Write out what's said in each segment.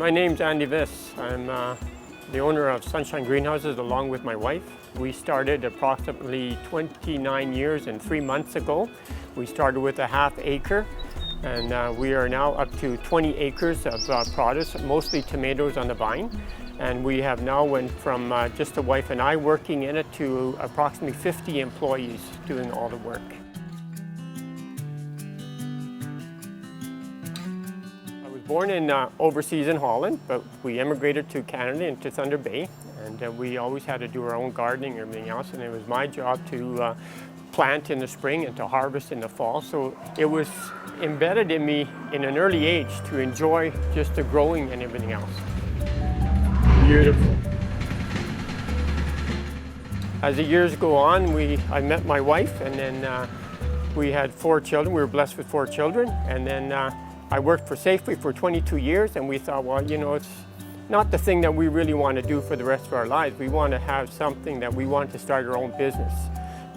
My name's Andy Viss. I'm the owner of Sunshine Greenhouses along with my wife. We started approximately 29 years and 3 months ago. We started with a ½ acre and we are now up to 20 acres of produce, mostly tomatoes on the vine. And we have now went from just the wife and I working in it to approximately 50 employees doing all the work. Born in overseas in Holland, but we immigrated to Canada into Thunder Bay, and we always had to do our own gardening and everything else, and it was my job to plant in the spring and to harvest in the fall. So it was embedded in me in an early age to enjoy just the growing and everything else. Beautiful. As the years go on, I met my wife, and then we had 4 children. We were blessed with 4 children, and then I worked for Safeway for 22 years, and we thought, well, you know, it's not the thing that we really want to do for the rest of our lives. We want to have something that we want to start our own business.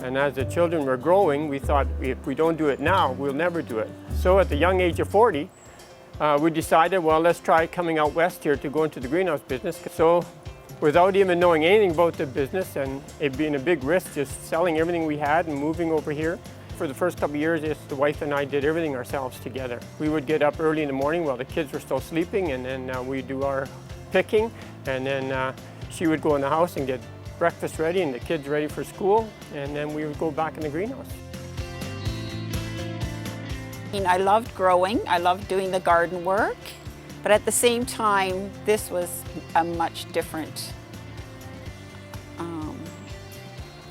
And as the children were growing, we thought if we don't do it now, we'll never do it. So at the young age of 40, we decided, well, let's try coming out west here to go into the greenhouse business. So without even knowing anything about the business and it being a big risk, just selling everything we had and moving over here. For the first couple of years, the wife and I did everything ourselves together. We would get up early in the morning while the kids were still sleeping, and then we'd do our picking, and then she would go in the house and get breakfast ready and the kids ready for school, and then we would go back in the greenhouse. I loved growing, I loved doing the garden work, but at the same time, this was a much different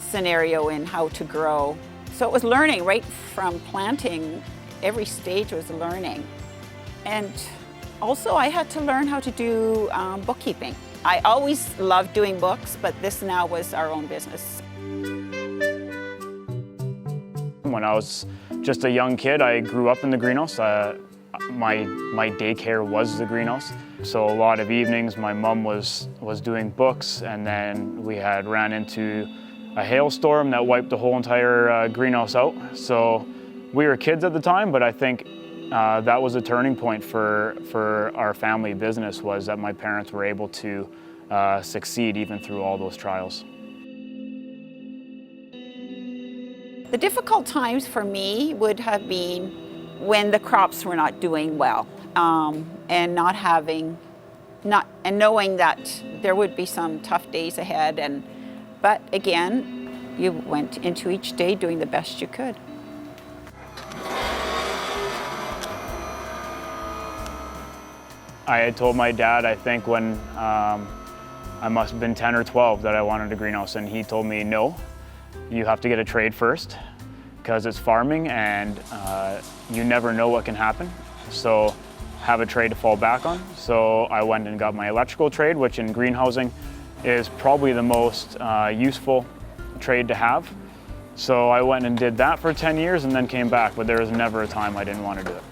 scenario in how to grow. So it was learning right from planting. Every stage was learning. And also I had to learn how to do bookkeeping. I always loved doing books, but this now was our own business. When I was just a young kid, I grew up in the greenhouse. My daycare was the greenhouse. So a lot of evenings my mom was doing books, and then we had ran into a hailstorm that wiped the whole entire greenhouse out. So we were kids at the time, but I think that was a turning point for our family business, was that my parents were able to succeed even through all those trials. The difficult times for me would have been when the crops were not doing well, and knowing that there would be some tough days ahead. But again, you went into each day doing the best you could. I had told my dad, I think when I must have been 10 or 12, that I wanted a greenhouse, and he told me, no, you have to get a trade first, because it's farming and you never know what can happen. So have a trade to fall back on. So I went and got my electrical trade, which in greenhousing is probably the most useful trade to have. So I went and did that for 10 years and then came back, but there was never a time I didn't want to do it.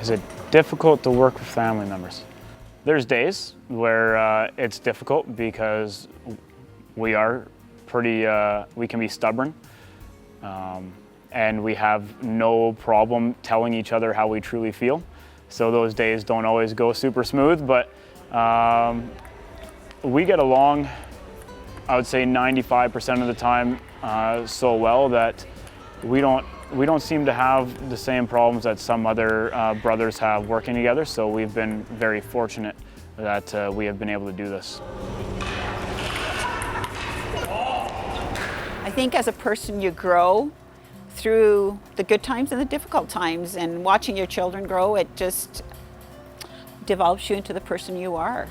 Is it difficult to work with family members? There's days where it's difficult because we are we can be stubborn, and we have no problem telling each other how we truly feel. So those days don't always go super smooth, but we get along, I would say 95% of the time so well that we don't seem to have the same problems that some other brothers have working together. So we've been very fortunate that we have been able to do this. I think as a person you grow through the good times and the difficult times, and watching your children grow, it just develops you into the person you are.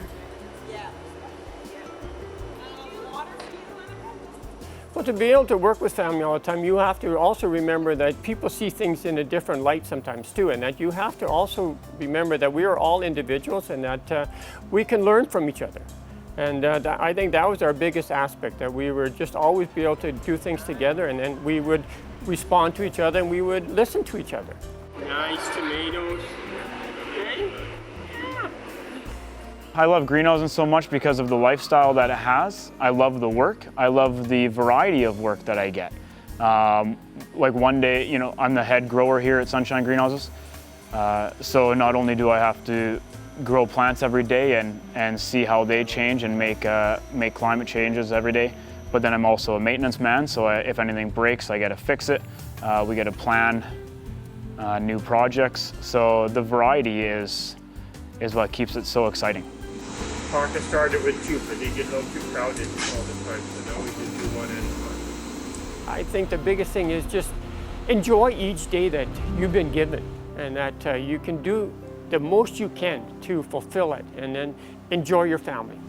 Well, to be able to work with family all the time, you have to also remember that people see things in a different light sometimes too, and that you have to also remember that we are all individuals and that we can learn from each other. And I think that was our biggest aspect, that we would just always be able to do things together, and then we would respond to each other and we would listen to each other. Nice tomatoes. Okay. Yeah. I love greenhousing so much because of the lifestyle that it has. I love the work. I love the variety of work that I get. Like one day, you know, I'm the head grower here at Sunshine Greenhouses. So not only do I have to grow plants every day and see how they change and make climate changes every day, but then I'm also a maintenance man, so if anything breaks, I got to fix it. We got to plan new projects. So the variety is what keeps it so exciting. Parka started with 2, but they get a little too crowded all the time, so now we just do 1 at a time. I think the biggest thing is just enjoy each day that you've been given, and that you can do the most you can to fulfill it, and then enjoy your family.